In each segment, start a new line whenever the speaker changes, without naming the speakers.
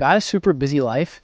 Got a super busy life?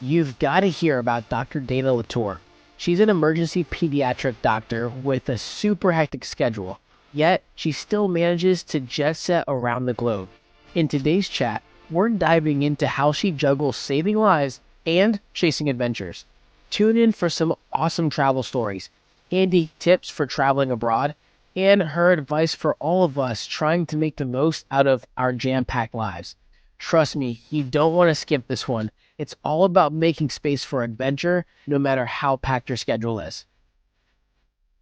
You've got to hear about Dr. Dana Lauture. She's an emergency pediatric doctor with a super hectic schedule, yet she still manages to jet set around the globe. In today's chat, we're diving into how she juggles saving lives and chasing adventures. Tune in for some awesome travel stories, handy tips for traveling abroad, and her advice for all of us trying to make the most out of our jam-packed lives. Trust me, you don't want to skip this one. It's all about making space for adventure, no matter how packed your schedule is.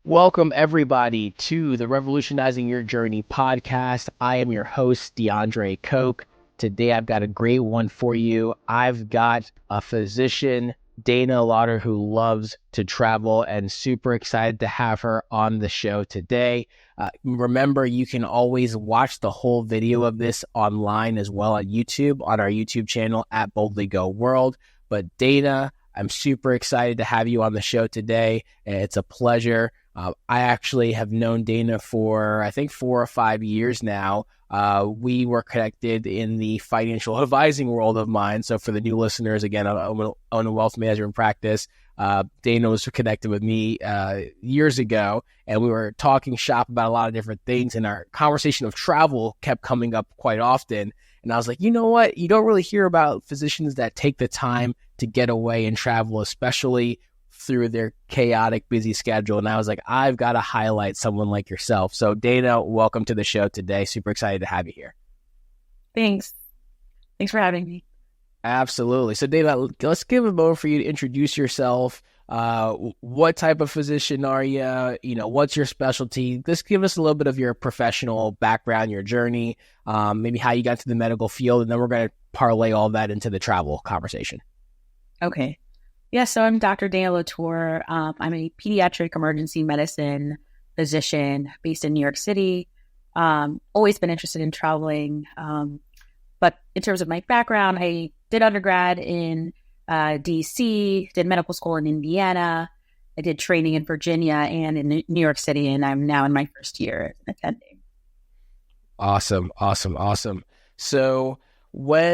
Welcome, everybody, to the Revolutionizing Your Journey podcast. I am your host, DeAndre Coke. Today, I've got a great one for you. I've got a physician, Dana Lauture, who loves to travel, and super excited to have her on the show today. Remember, you can always watch the whole video of this online as well on YouTube, on our YouTube channel at Boldly Go World. But Dana, I'm super excited to have you on the show today. It's a pleasure. I actually have known Dana for, I think, 4 or 5 years now. We were connected in the financial advising world of mine. So for the new listeners, again, I own a wealth management practice. Dana was connected with me years ago, and we were talking shop about a lot of different things, and our conversation of travel kept coming up quite often. And I was like, you know what? You don't really hear about physicians that take the time to get away and travel, especially through their chaotic, busy schedule. And I was like, I've got to highlight someone like yourself. So Dana, welcome to the show today. Super excited to have you here.
Thanks for having me.
Absolutely. So Dana, let's give a moment for you to introduce yourself. What type of physician are you? What's your specialty? Just give us a little bit of your professional background, your journey, maybe how you got to the medical field, and then we're going to parlay all that into the travel conversation.
Okay. Yeah, so I'm Dr. Dana Lauture. I'm a pediatric emergency medicine physician based in New York City. Always been interested in traveling. But in terms of my background, I did undergrad in DC, did medical school in Indiana. I did training in Virginia and in New York City, and I'm now in my first year attending.
Awesome. So what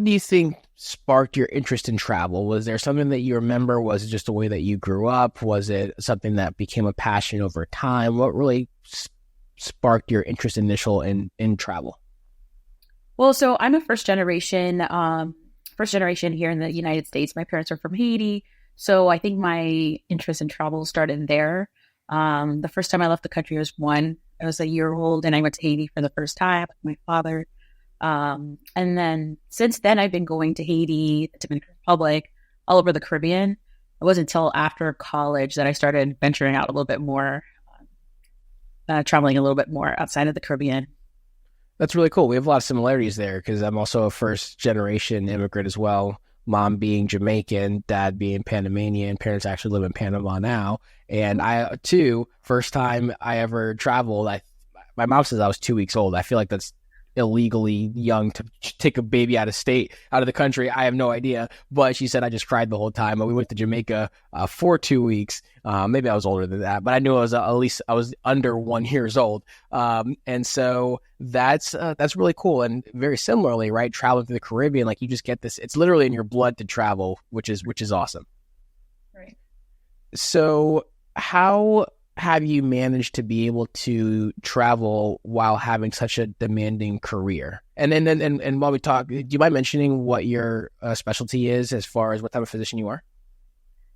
do you think sparked your interest in travel? Was there something that you remember? Was it just the way that you grew up? Was it something that became a passion over time? What really sparked your interest initial in travel?
Well, so I'm a first generation here in the United States. My parents are from Haiti. So I think my interest in travel started there. The first time I left the country I was a year old, and I went to Haiti for the first time with my father. And then since then, I've been going to Haiti, the Dominican Republic, all over the Caribbean. It wasn't until after college that I started venturing out a little bit more, traveling a little bit more outside of the Caribbean.
That's really cool. We have a lot of similarities there because I'm also a first generation immigrant as well. Mom being Jamaican, dad being Panamanian, parents actually live in Panama now. And I, too, first time I ever traveled, my mom says I was 2 weeks old. I feel like that's illegally young to take a baby out of the country. I have no idea, but she said I just cried the whole time. We went to Jamaica for 2 weeks. Maybe I was older than that, but I knew I was under 1 year old. And so that's really cool. And very similarly, right, traveling to the Caribbean, like you just get this, it's literally in your blood to travel, which is awesome.
Right.
So how have you managed to be able to travel while having such a demanding career? And while we talk, do you mind mentioning what your specialty is as far as what type of physician you are?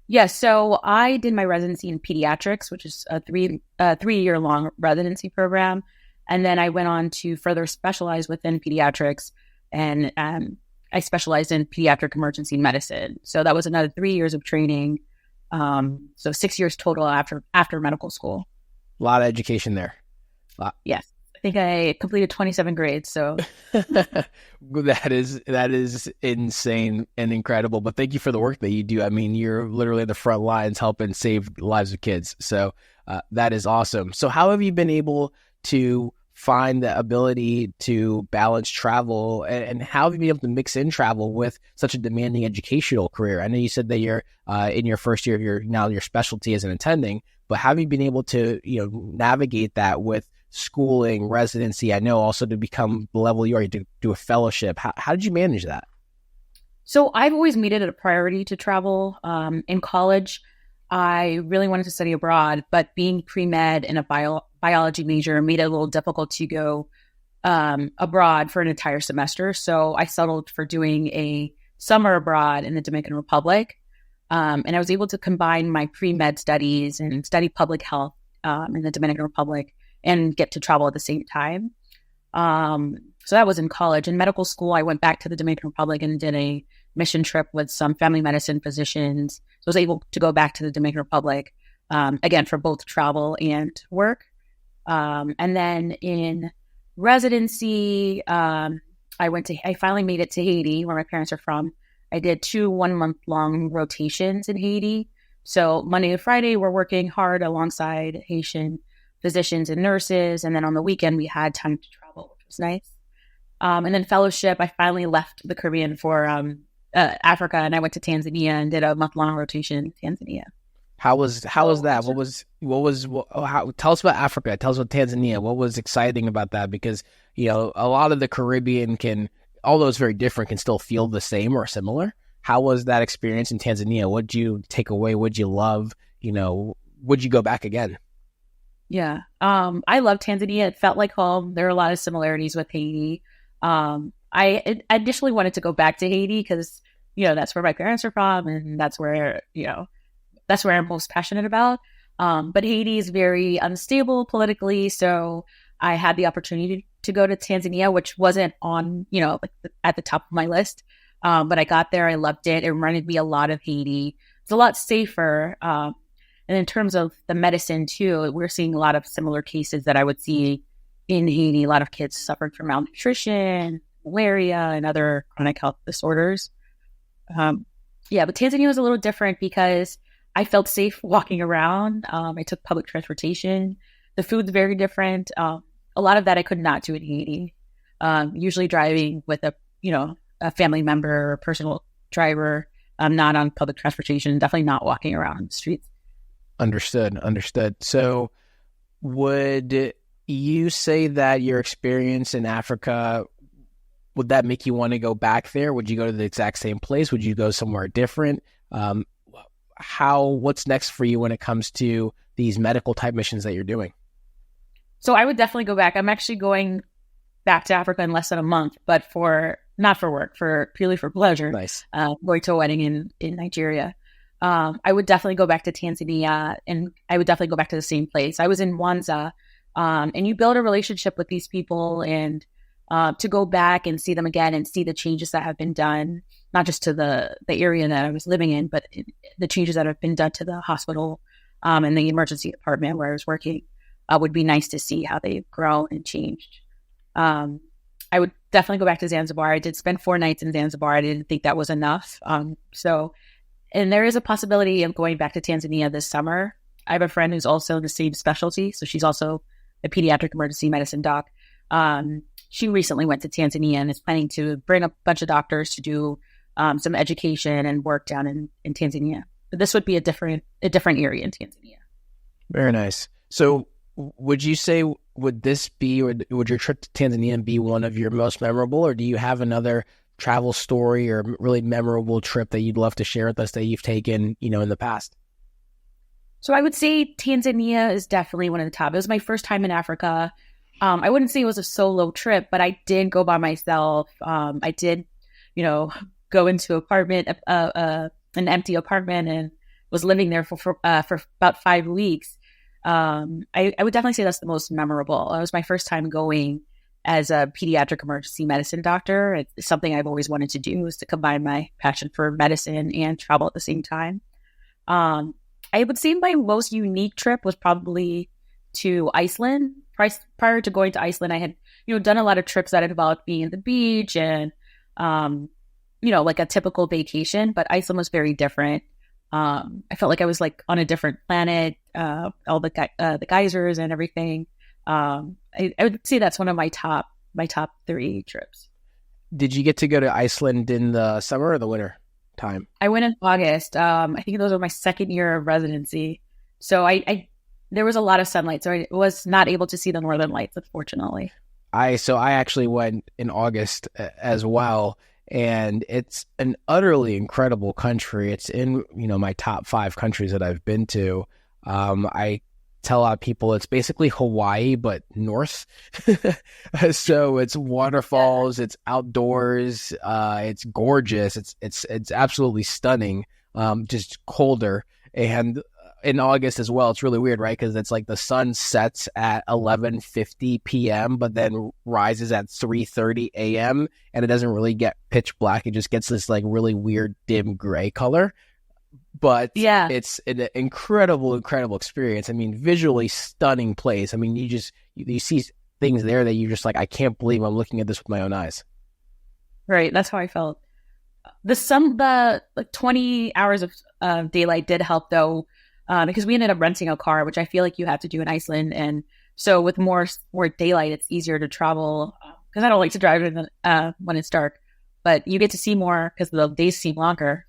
Yes. So I did my residency in pediatrics, which is a 3-year long residency program. And then I went on to further specialize within pediatrics, and I specialized in pediatric emergency medicine. So that was another 3 years of training. So 6 years total after medical school.
A lot of education there.
Yes. I think I completed 27 grades. So
that is insane and incredible. But thank you for the work that you do. I mean, you're literally in the front lines helping save the lives of kids. So that is awesome. So how have you been able to find the ability to balance travel, and how have you been able to mix in travel with such a demanding educational career? I know you said that you're in your first year of your specialty as an attending, but how have you been able to navigate that with schooling, residency. I know also to become the level you are, to do a fellowship. How did you manage that?
So I've always made it a priority to travel. In college, I really wanted to study abroad, but being pre-med and a biology major made it a little difficult to go abroad for an entire semester. So I settled for doing a summer abroad in the Dominican Republic. And I was able to combine my pre-med studies and study public health in the Dominican Republic and get to travel at the same time. So that was in college. In medical school, I went back to the Dominican Republic and did a mission trip with some family medicine physicians. So I was able to go back to the Dominican Republic, again, for both travel and work. And then in residency, I finally made it to Haiti, where my parents are from. I did 2 1-month-long rotations in Haiti. So Monday to Friday, we're working hard alongside Haitian physicians and nurses. And then on the weekend, we had time to travel, which was nice. And then fellowship, I finally left the Caribbean for Africa, and I went to Tanzania and did a month-long rotation in Tanzania.
How was that? Tell us about Africa. Tell us about Tanzania. What was exciting about that? Because, a lot of the Caribbean although it's very different, can still feel the same or similar. How was that experience in Tanzania? What did you take away? What did you love? Would you go back again?
Yeah. I love Tanzania. It felt like home. There are a lot of similarities with Haiti. I initially wanted to go back to Haiti because, that's where my parents are from, and that's where I'm most passionate about. But Haiti is very unstable politically. So I had the opportunity to go to Tanzania, which wasn't on, at the top of my list. But I got there. I loved it. It reminded me a lot of Haiti. It's a lot safer. And in terms of the medicine too, we're seeing a lot of similar cases that I would see in Haiti. A lot of kids suffering from malnutrition, malaria, and other chronic health disorders. But Tanzania was a little different because I felt safe walking around. I took public transportation. The food's very different. A lot of that I could not do in Haiti. Usually driving with a family member or personal driver, not on public transportation, definitely not walking around the streets.
Understood. So would you say that your experience in Africa, would that make you want to go back there? Would you go to the exact same place? Would you go somewhere different? What's next for you when it comes to these medical type missions that you're doing?
So I would definitely go back. I'm actually going back to Africa in less than a month, but not for work, purely for pleasure.
Nice.
Going to a wedding in Nigeria. I would definitely go back to Tanzania, and I would definitely go back to the same place. I was in Mwanza, and you build a relationship with these people, and to go back and see them again and see the changes that have been done, not just to the area that I was living in, but the changes that have been done to the hospital and the emergency department where I was working. Would be nice to see how they've grown and changed. I would definitely go back to Zanzibar. I did spend 4 nights in Zanzibar. I didn't think that was enough. And there is a possibility of going back to Tanzania this summer. I have a friend who's also in the same specialty. So she's also a pediatric emergency medicine doc. She recently went to Tanzania and is planning to bring a bunch of doctors to do some education and work down in Tanzania. But this would be a different area in Tanzania.
Very nice. So would you say, would your trip to Tanzania be one of your most memorable, or do you have another travel story or really memorable trip that you'd love to share with us that you've taken, in the past?
So I would say Tanzania is definitely one of the top. It was my first time in Africa. I wouldn't say it was a solo trip, but I did go by myself. I did, go into an empty apartment, and was living there for about 5 weeks. I would definitely say that's the most memorable. It was my first time going as a pediatric emergency medicine doctor. It's something I've always wanted to do, is to combine my passion for medicine and travel at the same time. I would say my most unique trip was probably to Iceland. Prior to going to Iceland, I had, done a lot of trips that involved being at the beach and, like a typical vacation, but Iceland was very different. I felt like I was like on a different planet, all the geysers and everything. I would say that's one of my top 3 trips.
Did you get to go to Iceland in the summer or the winter time?
I went in August. I think those were my second year of residency. So I there was a lot of sunlight, so I was not able to see the northern lights, unfortunately.
I actually went in August as well, and it's an utterly incredible country. It's in, my top 5 countries that I've been to. I tell a lot of people it's basically Hawaii, but north. So it's waterfalls, it's outdoors, it's gorgeous. It's absolutely stunning. Just colder. And in August as well, it's really weird, right? Because it's like the sun sets at 11:50 p.m., but then rises at 3:30 a.m. and it doesn't really get pitch black. It just gets this like really weird dim gray color. But
Yeah.
it's an incredible experience. I mean, visually stunning place. I mean, you see things there that you're just like, I can't believe I'm looking at this with my own eyes.
Right. That's how I felt. The like 20 hours of daylight did help though, because we ended up renting a car, which I feel like you have to do in Iceland. And so with more daylight, it's easier to travel because I don't like to drive when it's dark, but you get to see more because the days seem longer.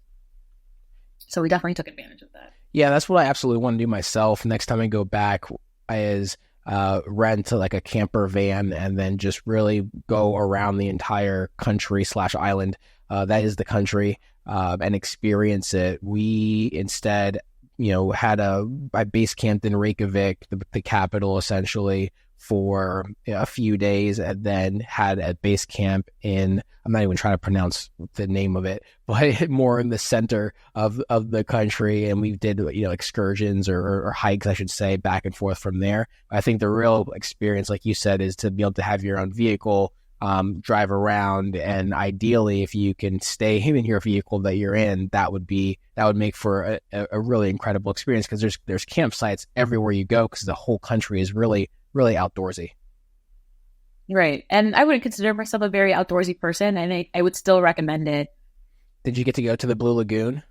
So we definitely took advantage of that.
Yeah, that's what I absolutely want to do myself. Next time I go back is rent like a camper van and then just really go around the entire country / island. That is the country, and experience it. We instead, I base camped in Reykjavik, the capital essentially, for a few days, and then had a base camp in, I'm not even trying to pronounce the name of it, but more in the center of the country. And we did, excursions or hikes, I should say, back and forth from there. I think the real experience, like you said, is to be able to have your own vehicle, drive around, and ideally, if you can stay in your vehicle that you're in, that would make for a really incredible experience, because there's campsites everywhere you go, because the whole country is really outdoorsy.
Right. And I wouldn't consider myself a very outdoorsy person, and I would still recommend it.
Did you get to go to the Blue Lagoon?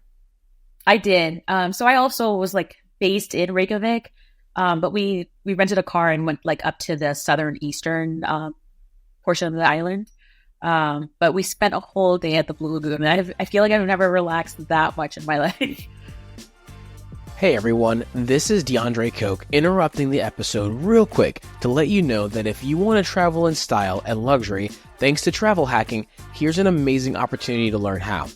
I did. So I also was like based in Reykjavik, but we rented a car and went like up to the eastern portion of the island. But we spent a whole day at the Blue Lagoon, and I feel like I've never relaxed that much in my life.
Hey everyone, this is DeAndre Coke interrupting the episode real quick to let you know that if you want to travel in style and luxury, thanks to travel hacking, here's an amazing opportunity to learn how.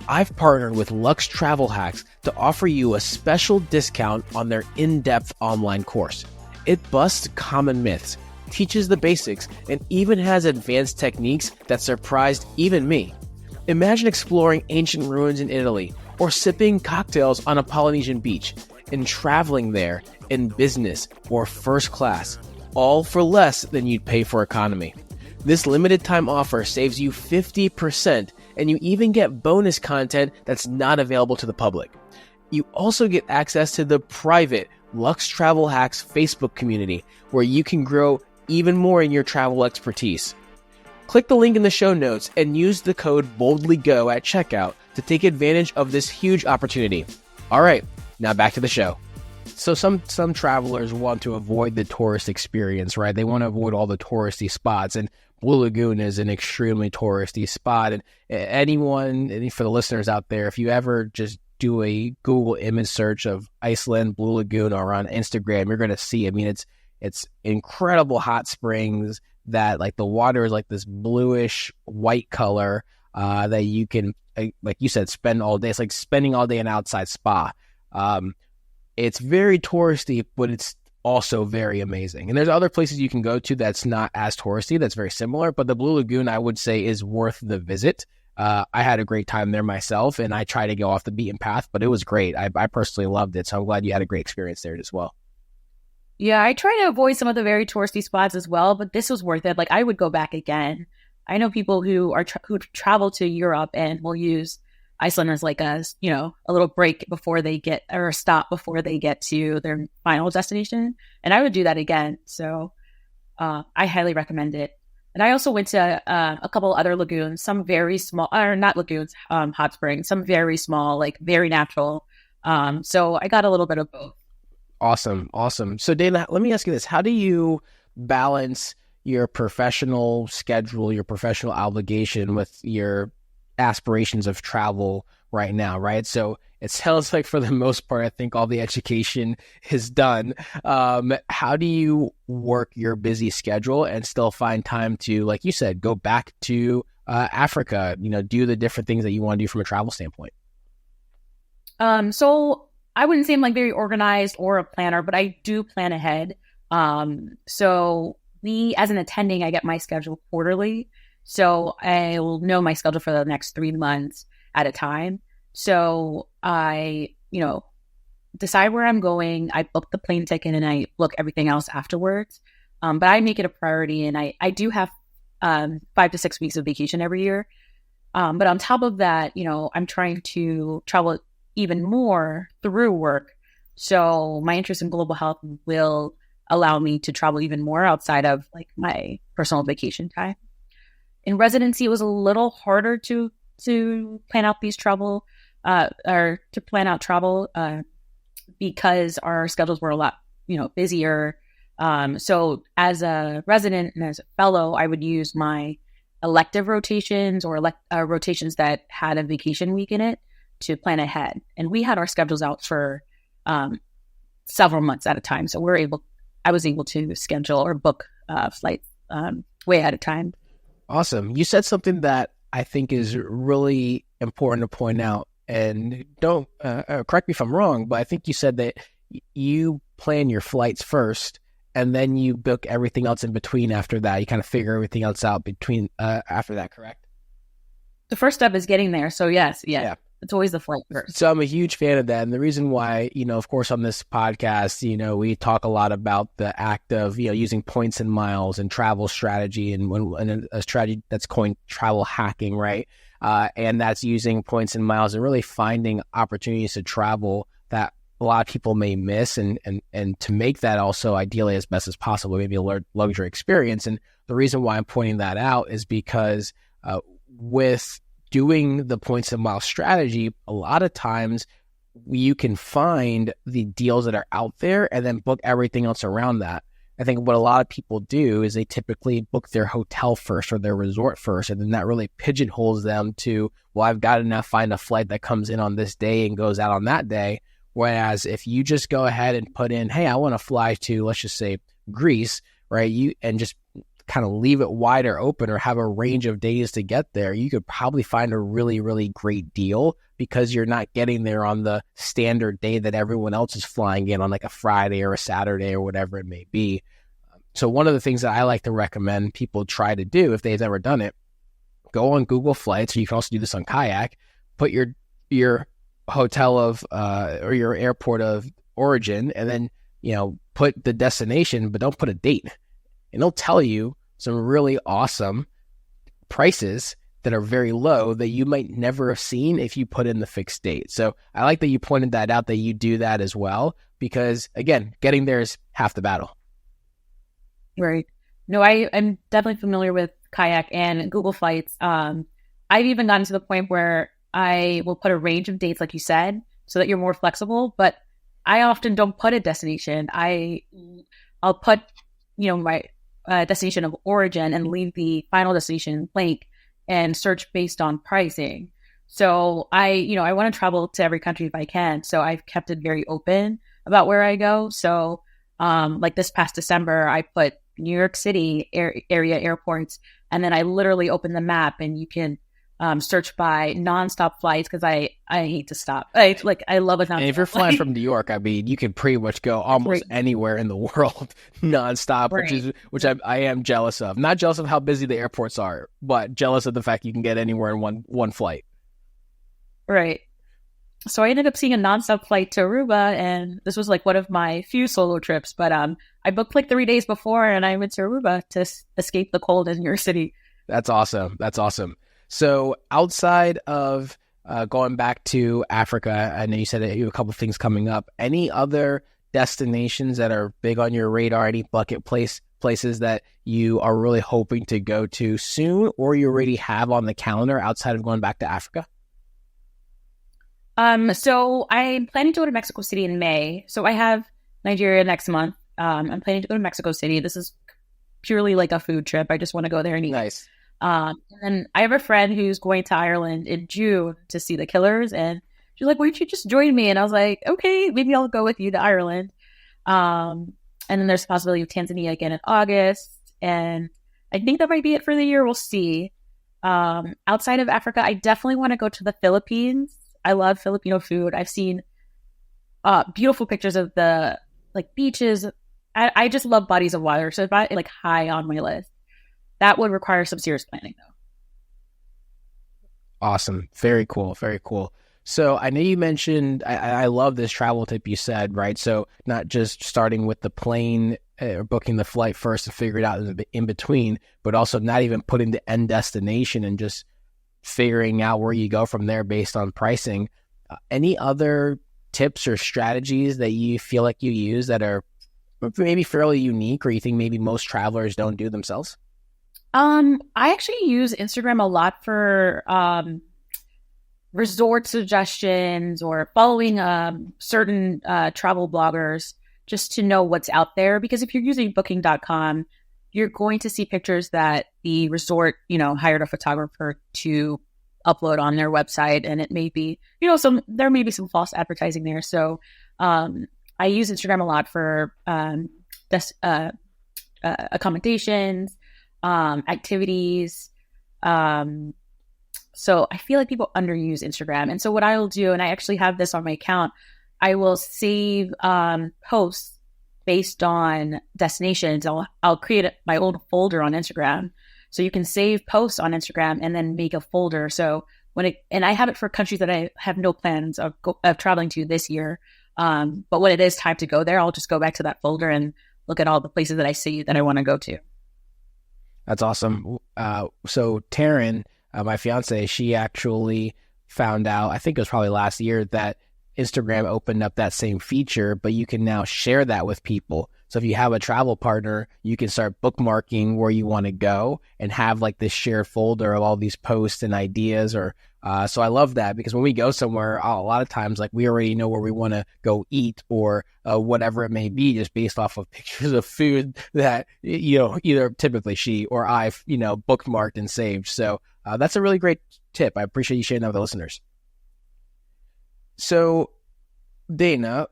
I've partnered with Lux Travel Hacks to offer you a special discount on their in-depth online course. It busts common myths, teaches the basics, and even has advanced techniques that surprised even me. Imagine exploring ancient ruins in Italy, or sipping cocktails on a Polynesian beach, and traveling there in business or first class, all for less than you'd pay for economy. This limited time offer saves you 50%, and you even get bonus content that's not available to the public. You also get access to the private Lux Travel Hacks Facebook community, where you can grow even more in your travel expertise. Click the link in the show notes and use the code BOLDLYGO at checkout to take advantage of this huge opportunity. All right, now back to the show. So some travelers want to avoid the tourist experience, right? They want to avoid all the touristy spots, and Blue Lagoon is an extremely touristy spot. And for the listeners out there, if you ever just do a Google image search of Iceland, Blue Lagoon, or on Instagram, you're going to see, it's incredible hot springs that, like, the water is like this bluish white color that you can, like you said, spend all day. It's like spending all day in an outside spa. It's very touristy, but it's also very amazing. And there's other places you can go to that's not as touristy, that's very similar, but the Blue Lagoon, I would say, is worth the visit. I had a great time there myself, and I try to go off the beaten path, but it was great. I personally loved it, so I'm glad you had a great experience there as well.
Yeah, I try to avoid some of the very touristy spots as well, but this was worth it. Like, I would go back again. I know people who who travel to Europe and will use Iceland as like a little break before they get, or a stop before they get to their final destination. And I would do that again. So I highly recommend it. And I also went to a couple other lagoons, some very small, or not lagoons, hot springs, some very small, like very natural. So I got a little bit of both.
Awesome. So Dana, let me ask you this. How do you balance your professional schedule, your professional obligation with your aspirations of travel right now, right? So it sounds like for the most part, I think all the education is done. How do you work your busy schedule and still find time to, like you said, go back to Africa, do the different things that you want to do from a travel standpoint?
So I wouldn't say I'm like very organized or a planner, but I do plan ahead. So as an attending, I get my schedule quarterly. So I will know my schedule for the next 3 months at a time. So I, decide where I'm going. I book the plane ticket and I book everything else afterwards. But I make it a priority, and I do have 5 to 6 weeks of vacation every year. But on top of that, I'm trying to travel even more through work. So my interest in global health will allow me to travel even more outside of like my personal vacation time. In residency, it was a little harder to plan out these travel or to plan out travel because our schedules were a lot, busier. So as a resident and as a fellow, I would use my elective rotations or rotations that had a vacation week in it to plan ahead. And we had our schedules out for several months at a time. So I was able to schedule or book flights way ahead of time.
Awesome. You said something that I think is really important to point out, and don't correct me if I'm wrong, but I think you said that you plan your flights first and then you book everything else in between after that. You kind of figure everything else out between after that, correct?
The first step is getting there. So yes. Yeah. It's always the flight first.
So I'm a huge fan of that. And the reason why, of course, on this podcast, we talk a lot about the act of, using points and miles and travel strategy and a strategy that's coined travel hacking, right? And that's using points and miles and really finding opportunities to travel that a lot of people may miss and to make that also ideally as best as possible, maybe a luxury experience. And the reason why I'm pointing that out is because with doing the points and miles strategy, a lot of times you can find the deals that are out there and then book everything else around that. I think what a lot of people do is they typically book their hotel first or their resort first, and then that really pigeonholes them to, well, I've got to find a flight that comes in on this day and goes out on that day. Whereas if you just go ahead and put in, hey, I want to fly to, let's just say, Greece, right? And just kind of leave it wider open or have a range of days to get there, you could probably find a really, really great deal because you're not getting there on the standard day that everyone else is flying in on, like a Friday or a Saturday or whatever it may be. So one of the things that I like to recommend people try to do if they've never done it, go on Google Flights, or you can also do this on Kayak, put your hotel of or your airport of origin, and then put the destination, but don't put a date. And they'll tell you some really awesome prices that are very low that you might never have seen if you put in the fixed date. So I like that you pointed that out, that you do that as well, because again, getting there is half the battle.
Right. No, I'm definitely familiar with Kayak and Google Flights. I've even gotten to the point where I will put a range of dates, like you said, so that you're more flexible, but I often don't put a destination. I'll put, my destination of origin and leave the final destination blank and search based on pricing. So I want to travel to every country if I can. So I've kept it very open about where I go. So like this past December, I put New York City area airports, and then I literally open the map and you can search by nonstop flights because I hate to stop. I love it.
And if you're flying from New York, I mean, you can pretty much go almost anywhere in the world nonstop, which I am jealous of. Not jealous of how busy the airports are, but jealous of the fact you can get anywhere in one flight.
Right. So I ended up seeing a nonstop flight to Aruba, and this was like one of my few solo trips. But I booked like 3 days before, and I went to Aruba to escape the cold in New York City.
That's awesome. That's awesome. So outside of going back to Africa, I know you said that you have a couple of things coming up. Any other destinations that are big on your radar? Any bucket places that you are really hoping to go to soon, or you already have on the calendar outside of going back to Africa?
So I'm planning to go to Mexico City in May. So I have Nigeria next month. I'm planning to go to Mexico City. This is purely like a food trip. I just want to go there and eat.
Nice.
And then I have a friend who's going to Ireland in June to see the Killers, and She's like, why don't you just join me? And I was like, okay, maybe I'll go with you to Ireland. And then there's the possibility of Tanzania again in August. And I think that might be it for the year. We'll see. Outside of Africa, I definitely want to go to the Philippines. I love Filipino food. I've seen beautiful pictures of the like beaches. I just love bodies of water. So if I like high on my list, that would require some serious planning though.
Awesome. Very cool. Very cool. So I know you mentioned, I love this travel tip you said, right? So not just starting with the plane or booking the flight first to figure it out in between, but also not even putting the end destination and just figuring out where you go from there based on pricing. Any other tips or strategies that you feel like you use that are maybe fairly unique or you think maybe most travelers don't do themselves?
I actually use Instagram a lot for resort suggestions or following certain travel bloggers just to know what's out there. Because if you're using booking.com, you're going to see pictures that the resort, hired a photographer to upload on their website. And it may be, there may be some false advertising there. So I use Instagram a lot for accommodations, activities. So I feel like people underuse Instagram. And so what I will do, and I actually have this on my account, I will save posts based on destinations. I'll create my own folder on Instagram. So you can save posts on Instagram and then make a folder. So and I have it for countries that I have no plans of traveling to this year. But when it is time to go there, I'll just go back to that folder and look at all the places that I see that I want to go to.
That's awesome. So Taryn, my fiance, she actually found out, I think it was probably last year, that Instagram opened up that same feature, but you can now share that with people. So if you have a travel partner, you can start bookmarking where you want to go and have like this shared folder of all these posts and ideas. So I love that because when we go somewhere, a lot of times like we already know where we want to go eat or whatever it may be, just based off of pictures of food that either typically she or I bookmarked and saved. So that's a really great tip. I appreciate you sharing that with the listeners. So Dana,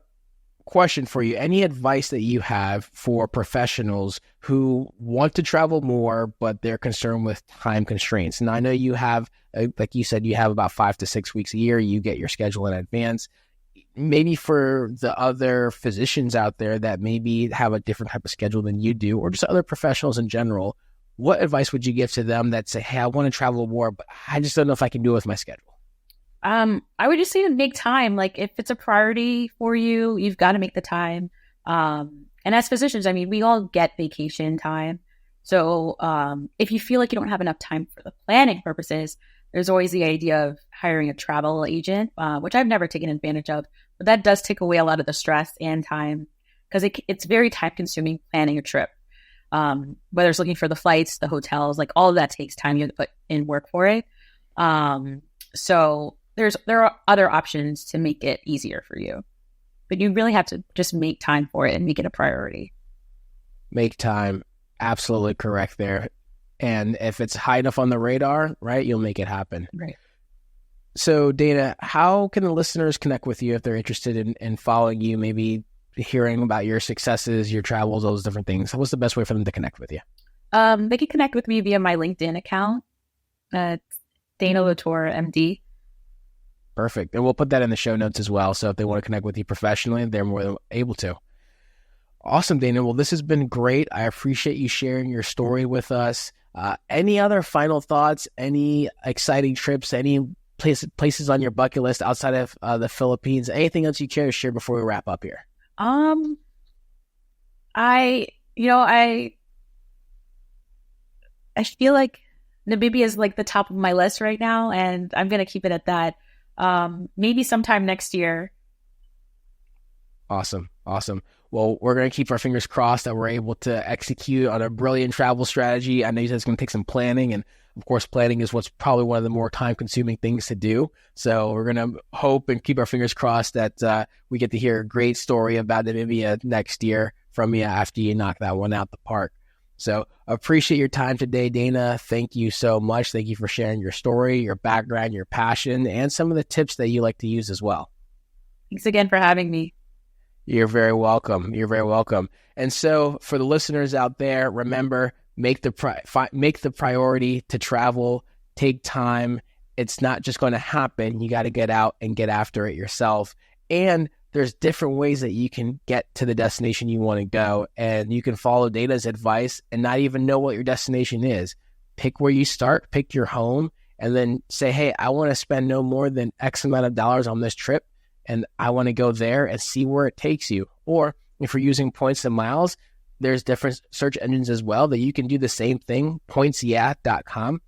question for you. Any advice that you have for professionals who want to travel more, but they're concerned with time constraints? And I know you have, like you said, you have about 5 to 6 weeks a year. You get your schedule in advance. Maybe for the other physicians out there that maybe have a different type of schedule than you do, or just other professionals in general, what advice would you give to them that say, hey, I want to travel more, but I just don't know if I can do it with my schedule?
I would just say to make time. Like if it's a priority for you, you've got to make the time. And as physicians, I mean, we all get vacation time. So if you feel like you don't have enough time for the planning purposes, there's always the idea of hiring a travel agent, which I've never taken advantage of. But that does take away a lot of the stress and time because it's very time consuming planning a trip. Whether it's looking for the flights, the hotels, like all of that takes time. You have to put in work for it. So there are other options to make it easier for you, but you really have to just make time for it and make it a priority.
Make time. Absolutely correct there. And if it's high enough on the radar, right, you'll make it happen.
Right.
So Dana, how can the listeners connect with you if they're interested in following you, maybe hearing about your successes, your travels, those different things? What's the best way for them to connect with you?
They can connect with me via my LinkedIn account. Dana Lauture, MD.
Perfect. And we'll put that in the show notes as well. So if they want to connect with you professionally, they're more than able to. Awesome, Dana. Well, this has been great. I appreciate you sharing your story with us. Any other final thoughts, any exciting trips, any places on your bucket list outside of the Philippines? Anything else you care to share before we wrap up here?
I feel like Namibia is like the top of my list right now, and I'm going to keep it at that. Maybe sometime next year.
Awesome. Well, we're going to keep our fingers crossed that we're able to execute on a brilliant travel strategy. I know you said it's going to take some planning, and of course, planning is what's probably one of the more time-consuming things to do. So we're going to hope and keep our fingers crossed that we get to hear a great story about Namibia next year from you after you knock that one out the park. So appreciate your time today, Dana. Thank you so much. Thank you for sharing your story, your background, your passion, and some of the tips that you like to use as well.
Thanks again for having me.
You're very welcome. You're very welcome. And so for the listeners out there, remember, make the priority to travel, take time. It's not just going to happen. You got to get out and get after it yourself. And there's different ways that you can get to the destination you want to go. And you can follow Dana's advice and not even know what your destination is. Pick where you start, pick your home, and then say, hey, I want to spend no more than X amount of dollars on this trip. And I want to go there and see where it takes you. Or if you're using points and miles, there's different search engines as well that you can do the same thing. Pointsyeah.com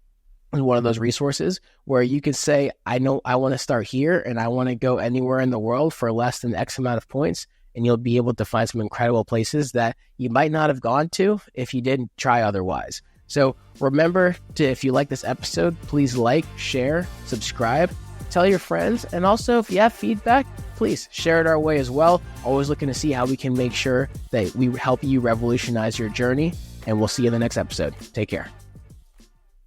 is one of those resources where you can say, I know I want to start here and I want to go anywhere in the world for less than X amount of points. And you'll be able to find some incredible places that you might not have gone to if you didn't try otherwise. So remember to, if you like this episode, please like, share, subscribe, tell your friends. And also, if you have feedback, please share it our way as well. Always looking to see how we can make sure that we help you revolutionize your journey. And we'll see you in the next episode. Take care.